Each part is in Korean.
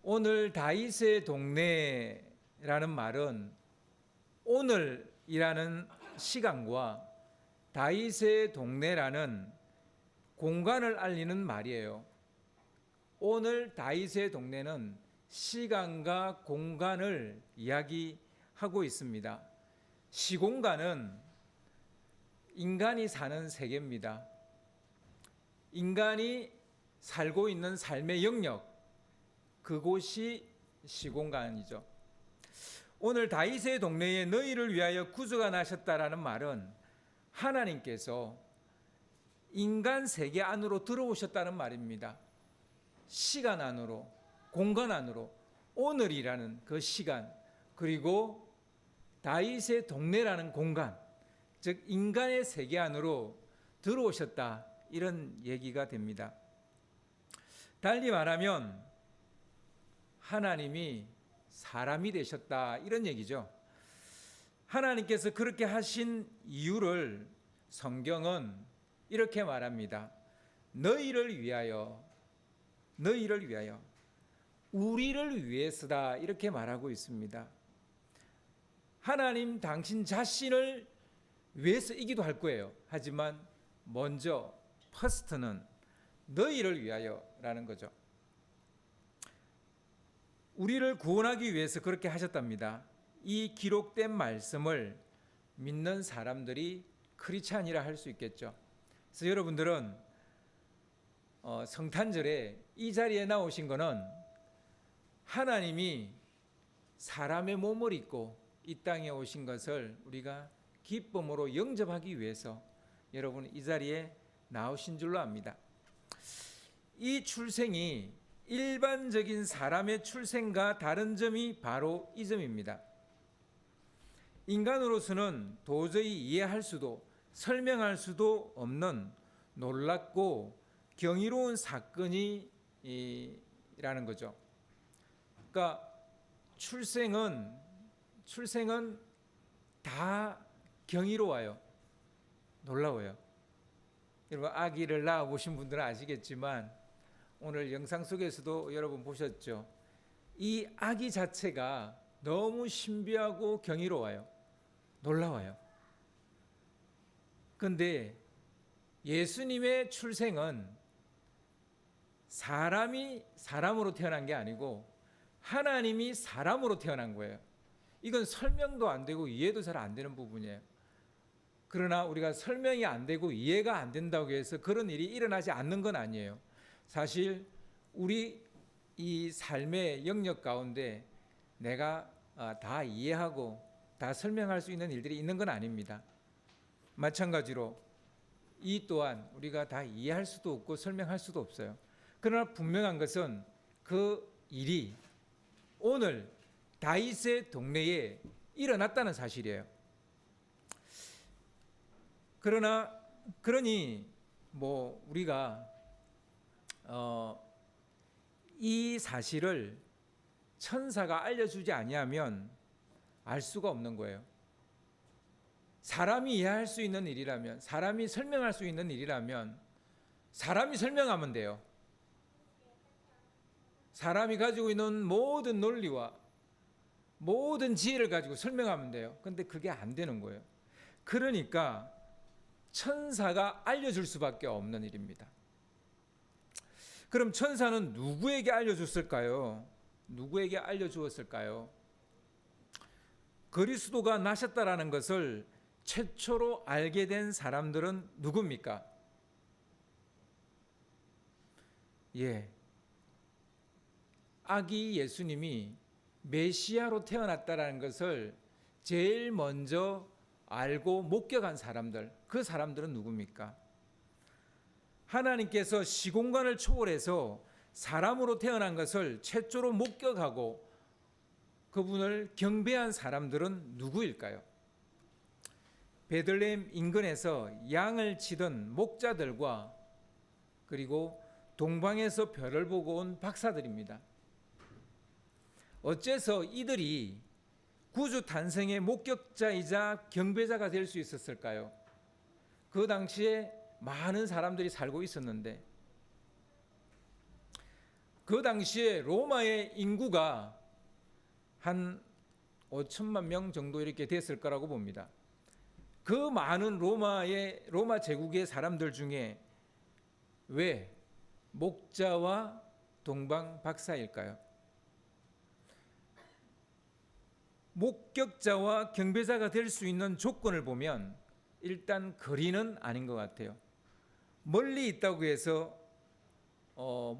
오늘 다윗의 동네라는 말은 오늘이라는 시간과 다윗의 동네라는 공간을 알리는 말이에요. 오늘 다윗의 동네는 시간과 공간을 이야기하고 있습니다. 시공간은 인간이 사는 세계입니다. 인간이 살고 있는 삶의 영역, 그곳이 시공간이죠. 오늘 다윗의 동네에 너희를 위하여 구주가 나셨다라는 말은 하나님께서 인간 세계 안으로 들어오셨다는 말입니다. 시간 안으로, 공간 안으로, 오늘이라는 그 시간, 그리고 다윗의 동네라는 공간, 즉 인간의 세계 안으로 들어오셨다, 이런 얘기가 됩니다. 달리 말하면 하나님이 사람이 되셨다, 이런 얘기죠. 하나님께서 그렇게 하신 이유를 성경은 이렇게 말합니다. 너희를 위하여, 우리를 위해서다, 이렇게 말하고 있습니다. 하나님 당신 자신을 위해서이기도 할 거예요. 하지만 먼저 퍼스트는 너희를 위하여라는 거죠. 우리를 구원하기 위해서 그렇게 하셨답니다. 이 기록된 말씀을 믿는 사람들이 크리스찬이라 할 수 있겠죠. 그래서 여러분들은 성탄절에 이 자리에 나오신 거는 하나님이 사람의 몸을 입고 이 땅에 오신 것을 우리가 기쁨으로 영접하기 위해서 여러분 이 자리에 나오신 줄로 압니다. 이 출생이 일반적인 사람의 출생과 다른 점이 바로 이 점입니다. 인간으로서는 도저히 이해할 수도 설명할 수도 없는 놀랍고 경이로운 사건이라는 거죠. 그러니까 출생은 다 경이로워요. 놀라워요. 여러분 아기를 낳아보신 분들은 아시겠지만 오늘 영상 속에서도 여러분 보셨죠. 이 아기 자체가 너무 신비하고 경이로워요. 놀라워요. 그런데 예수님의 출생은 사람이 사람으로 태어난 게 아니고 하나님이 사람으로 태어난 거예요. 이건 설명도 안 되고 이해도 잘 안 되는 부분이에요. 그러나 우리가 설명이 안 되고 이해가 안 된다고 해서 그런 일이 일어나지 않는 건 아니에요. 사실 우리 이 삶의 영역 가운데 내가 다 이해하고 다 설명할 수 있는 일들이 있는 건 아닙니다. 마찬가지로 이 또한 우리가 다 이해할 수도 없고 설명할 수도 없어요. 그러나 분명한 것은 그 일이 오늘 다윗의 동네에 일어났다는 사실이에요. 그러니 우리가 이 사실을 천사가 알려주지 아니하면 알 수가 없는 거예요. 사람이 이해할 수 있는 일이라면, 사람이 설명할 수 있는 일이라면 사람이 설명하면 돼요. 사람이 가지고 있는 모든 논리와 모든 지혜를 가지고 설명하면 돼요. 그런데 그게 안 되는 거예요. 그러니까 천사가 알려줄 수밖에 없는 일입니다. 그럼 천사는 누구에게 알려줬을까요? 누구에게 알려주었을까요? 그리스도가 나셨다라는 것을 최초로 알게 된 사람들은 누굽니까? 아기 예수님이 메시아로 태어났다라는 것을 제일 먼저 알고 목격한 사람들, 그 사람들은 누굽니까? 하나님께서 시공간을 초월해서 사람으로 태어난 것을 최초로 목격하고 그분을 경배한 사람들은 누구일까요? 베들레헴 인근에서 양을 치던 목자들과 그리고 동방에서 별을 보고 온 박사들입니다. 어째서 이들이 구주 탄생의 목격자이자 경배자가 될 수 있었을까요? 그 당시에 많은 사람들이 살고 있었는데 그 당시에 로마의 인구가 한 5천만 명 정도 이렇게 됐을 거라고 봅니다. 그 많은 로마 제국의 사람들 중에 왜 목자와 동방 박사일까요? 목격자와 경배자가 될 수 있는 조건을 보면 일단 거리는 아닌 것 같아요. 멀리 있다고 해서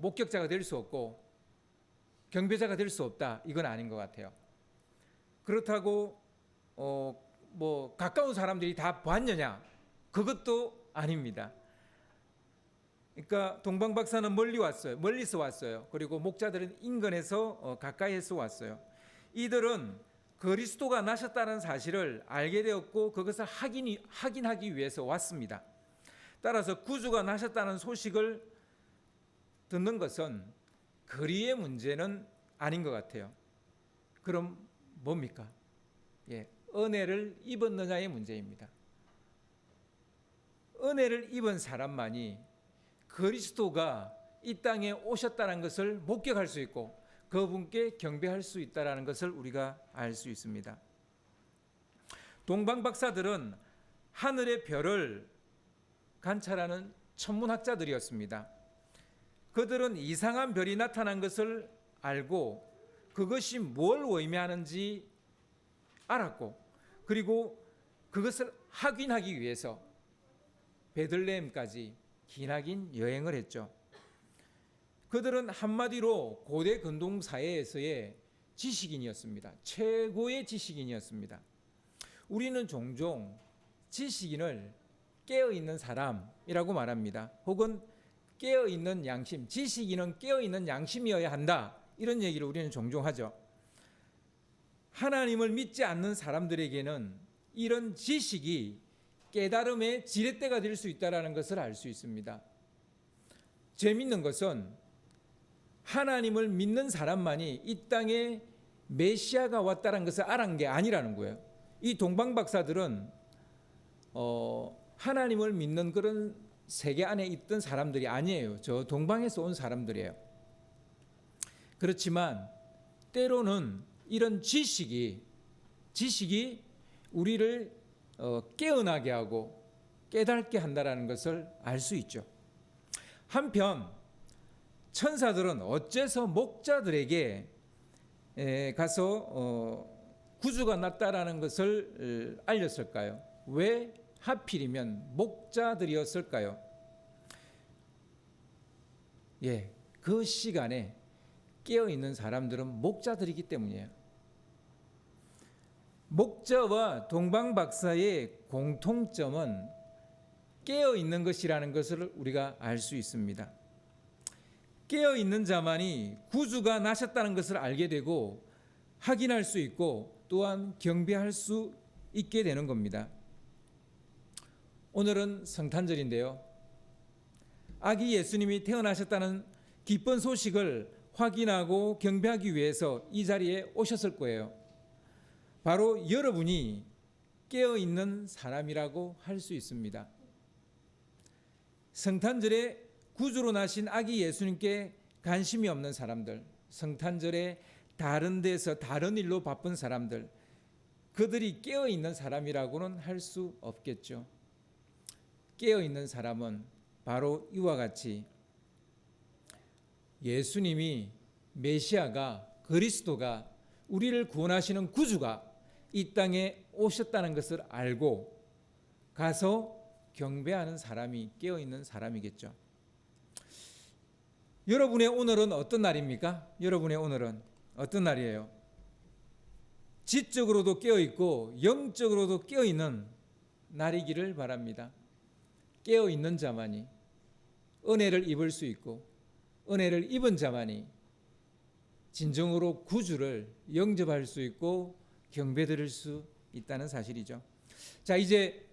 목격자가 될 수 없고 경배자가 될 수 없다, 이건 아닌 것 같아요. 그렇다고 뭐 가까운 사람들이 다 봤느냐, 그것도 아닙니다. 그러니까 동방 박사는 멀리서 왔어요. 그리고 목자들은 인근에서 가까이에서 왔어요. 이들은 그리스도가 나셨다는 사실을 알게 되었고 그것을 확인하기 위해서 왔습니다. 따라서 구주가 나셨다는 소식을 듣는 것은 거리의 문제는 아닌 것 같아요. 그럼 뭡니까? 은혜를 입었느냐의 문제입니다. 은혜를 입은 사람만이 그리스도가 이 땅에 오셨다는 것을 목격할 수 있고 그분께 경배할 수 있다는 것을 우리가 알 수 있습니다. 동방 박사들은 하늘의 별을 관찰하는 천문학자들이었습니다. 그들은 이상한 별이 나타난 것을 알고 그것이 뭘 의미하는지 알았고, 그리고 그것을 확인하기 위해서 베들레헴까지 기나긴 여행을 했죠. 그들은 한마디로 고대 근동 사회에서의 지식인이었습니다. 최고의 지식인이었습니다. 우리는 종종 지식인을 깨어있는 사람이라고 말합니다. 혹은 깨어있는 양심, 지식인은 깨어있는 양심이어야 한다, 이런 얘기를 우리는 종종 하죠. 하나님을 믿지 않는 사람들에게는 이런 지식이 깨달음의 지렛대가 될 수 있다는 것을 알 수 있습니다. 재밌는 것은 하나님을 믿는 사람만이 이 땅에 메시아가 왔다는 것을 알은 게 아니라는 거예요. 이 동방 박사들은 하나님을 믿는 그런 세계 안에 있던 사람들이 아니에요. 저 동방에서 온 사람들이에요. 그렇지만 때로는 이런 지식이 우리를 깨어나게 하고 깨닫게 한다는 것을 알 수 있죠. 한편 천사들은 어째서 목자들에게 가서 구주가 났다라는 것을 알렸을까요? 왜 하필이면 목자들이었을까요? 그 시간에 깨어있는 사람들은 목자들이기 때문이에요. 목자와 동방박사의 공통점은 깨어있는 것이라는 것을 우리가 알 수 있습니다. 깨어있는 자만이 구주가 나셨다는 것을 알게 되고 확인할 수 있고 또한 경배할 수 있게 되는 겁니다. 오늘은 성탄절인데요. 아기 예수님이 태어나셨다는 기쁜 소식을 확인하고 경배하기 위해서 이 자리에 오셨을 거예요. 바로 여러분이 깨어있는 사람이라고 할 수 있습니다. 성탄절에 구주로 나신 아기 예수님께 관심이 없는 사람들, 성탄절에 다른 데서 다른 일로 바쁜 사람들, 그들이 깨어있는 사람이라고는 할 수 없겠죠. 깨어있는 사람은 바로 이와 같이 예수님이 메시아가 그리스도가 우리를 구원하시는 구주가 이 땅에 오셨다는 것을 알고 가서 경배하는 사람이 깨어있는 사람이겠죠. 여러분의 오늘은 어떤 날입니까? 여러분의 오늘은 어떤 날이에요? 지적으로도 깨어있고 영적으로도 깨어있는 날이기를 바랍니다. 깨어있는 자만이 은혜를 입을 수 있고 은혜를 입은 자만이 진정으로 구주를 영접할 수 있고 경배드릴 수 있다는 사실이죠. 자, 이제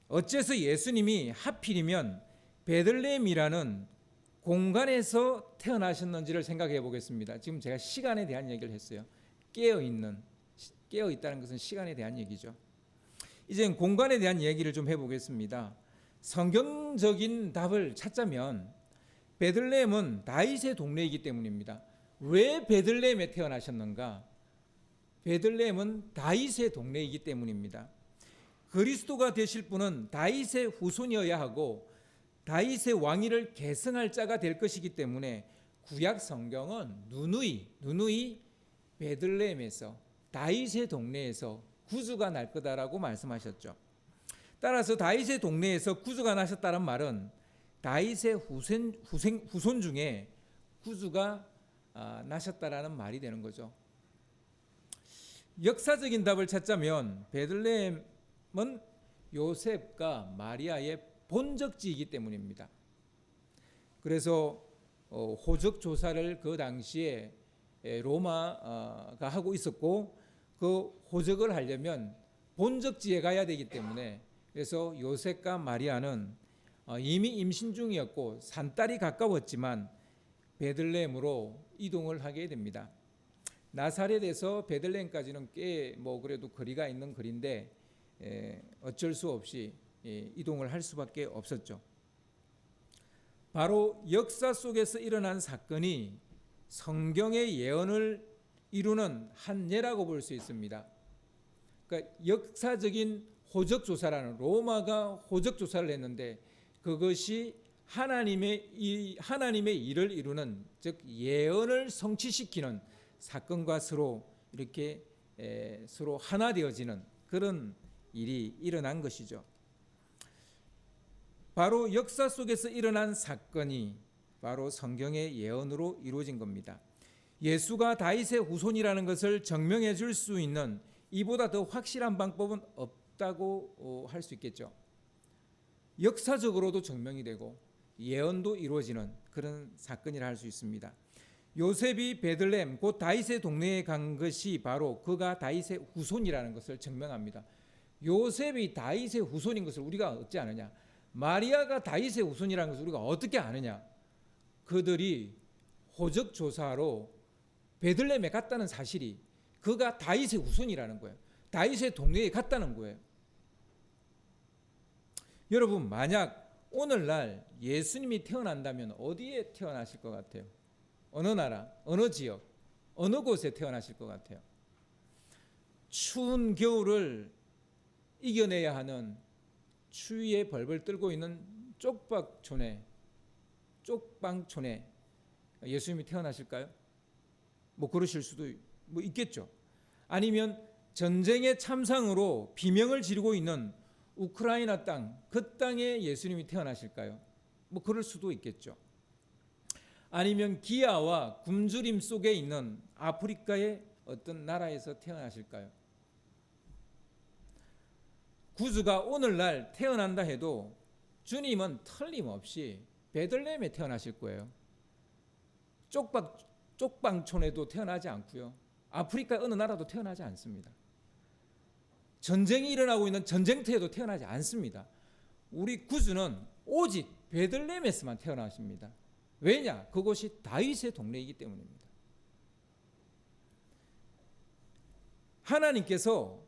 어째서 예수님이 하필이면 베들레헴이라는 공간에서 태어나셨는지를 생각해 보겠습니다. 지금 제가 시간에 대한 얘기를 했어요. 깨어있다는 것은 시간에 대한 얘기죠. 이제 공간에 대한 얘기를 좀 해보겠습니다. 성경적인 답을 찾자면 베들레헴은 다윗의 동네이기 때문입니다. 왜 베들레헴에 태어나셨는가? 베들레헴은 다윗의 동네이기 때문입니다. 그리스도가 되실 분은 다윗의 후손이어야 하고 다윗의 왕위를 계승할 자가 될 것이기 때문에 구약 성경은 누누이 베들레헴에서 다윗의 동네에서 구주가 날 거다라고 말씀하셨죠. 따라서 다윗의 동네에서 구주가 나셨다는 말은 다윗의 후손 중에 구주가 나셨다라는 말이 되는 거죠. 역사적인 답을 찾자면 베들레헴은 요셉과 마리아의 본적지이기 때문입니다. 그래서 호적 조사를 그 당시에 로마가 하고 있었고 그 호적을 하려면 본적지에 가야 되기 때문에 그래서 요셉과 마리아는 이미 임신 중이었고 산딸이 가까웠지만 베들레헴으로 이동을 하게 됩니다. 나사렛에서 베들레헴까지는 꽤 그래도 거리가 있는 거리인데 어쩔 수 없이 이동을 할 수밖에 없었죠. 바로 역사 속에서 일어난 사건이 성경의 예언을 이루는 한 예라고 볼 수 있습니다. 그러니까 역사적인 호적 조사라는 로마가 호적 조사를 했는데 그것이 하나님의 일을 이루는 즉 예언을 성취시키는 사건과 서로 이렇게 서로 하나 되어지는 그런 일이 일어난 것이죠. 바로 역사 속에서 일어난 사건이 바로 성경의 예언으로 이루어진 겁니다. 예수가 다윗의 후손이라는 것을 증명해 줄 수 있는 이보다 더 확실한 방법은 없다고 할 수 있겠죠. 역사적으로도 증명이 되고 예언도 이루어지는 그런 사건이라 할 수 있습니다. 요셉이 베들레헴 곧 다윗의 동네에 간 것이 바로 그가 다윗의 후손이라는 것을 증명합니다. 요셉이 다윗의 후손인 것을 우리가 어찌 아느냐? 마리아가 다윗의 후손이라는 것을 우리가 어떻게 아느냐? 그들이 호적 조사로 베들레헴에 갔다는 사실이 그가 다윗의 후손이라는 거예요. 다윗의 동네에 갔다는 거예요. 여러분 만약 오늘날 예수님이 태어난다면 어디에 태어나실 것 같아요? 어느 나라, 어느 지역, 어느 곳에 태어나실 것 같아요? 추운 겨울을 이겨내야 하는 추위에 벌벌 떨고 있는 쪽방촌에 예수님이 태어나실까요? 그러실 수도 있겠죠. 아니면 전쟁의 참상으로 비명을 지르고 있는 우크라이나 땅, 그 땅에 예수님이 태어나실까요? 그럴 수도 있겠죠. 아니면 기아와 굶주림 속에 있는 아프리카의 어떤 나라에서 태어나실까요? 구주가 오늘날 태어난다 해도 주님은 틀림없이 베들레헴에 태어나실 거예요. 쪽방촌에도 태어나지 않고요. 아프리카 어느 나라도 태어나지 않습니다. 전쟁이 일어나고 있는 전쟁터에도 태어나지 않습니다. 우리 구주는 오직 베들레헴에서만 태어나십니다. 왜냐? 그곳이 다윗의 동네이기 때문입니다. 하나님께서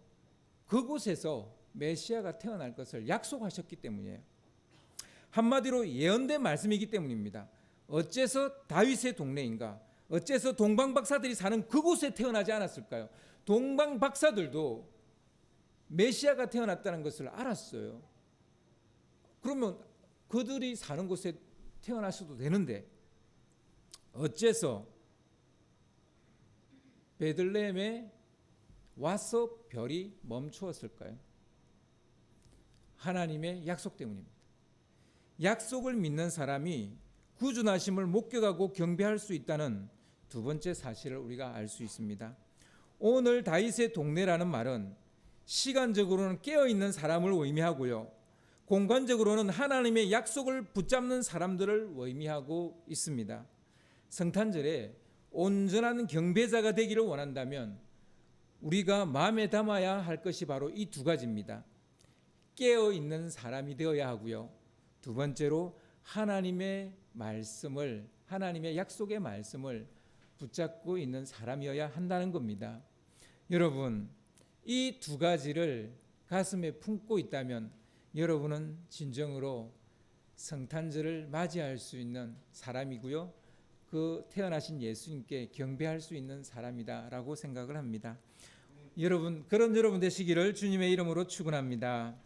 그곳에서 메시아가 태어날 것을 약속하셨기 때문이에요. 한마디로 예언된 말씀이기 때문입니다. 어째서 다윗의 동네인가? 어째서 동방박사들이 사는 그곳에 태어나지 않았을까요? 동방박사들도 메시아가 태어났다는 것을 알았어요. 그러면 그들이 사는 곳에 태어나셔도 되는데 어째서 베들레헴에 와서 별이 멈추었을까요? 하나님의 약속 때문입니다. 약속을 믿는 사람이 구주나심을 목격하고 경배할 수 있다는 두 번째 사실을 우리가 알 수 있습니다. 오늘 다윗의 동네라는 말은 시간적으로는 깨어있는 사람을 의미하고요. 공간적으로는 하나님의 약속을 붙잡는 사람들을 의미하고 있습니다. 성탄절에 온전한 경배자가 되기를 원한다면 우리가 마음에 담아야 할 것이 바로 이 두 가지입니다. 깨어있는 사람이 되어야 하고요. 두 번째로 하나님의 말씀을, 하나님의 약속의 말씀을 붙잡고 있는 사람이어야 한다는 겁니다. 여러분, 이 두 가지를 가슴에 품고 있다면 여러분은 진정으로 성탄절을 맞이할 수 있는 사람이고요. 그 태어나신 예수님께 경배할 수 있는 사람이다라고 생각을 합니다. 여러분, 그런 여러분 되시기를 주님의 이름으로 축원합니다.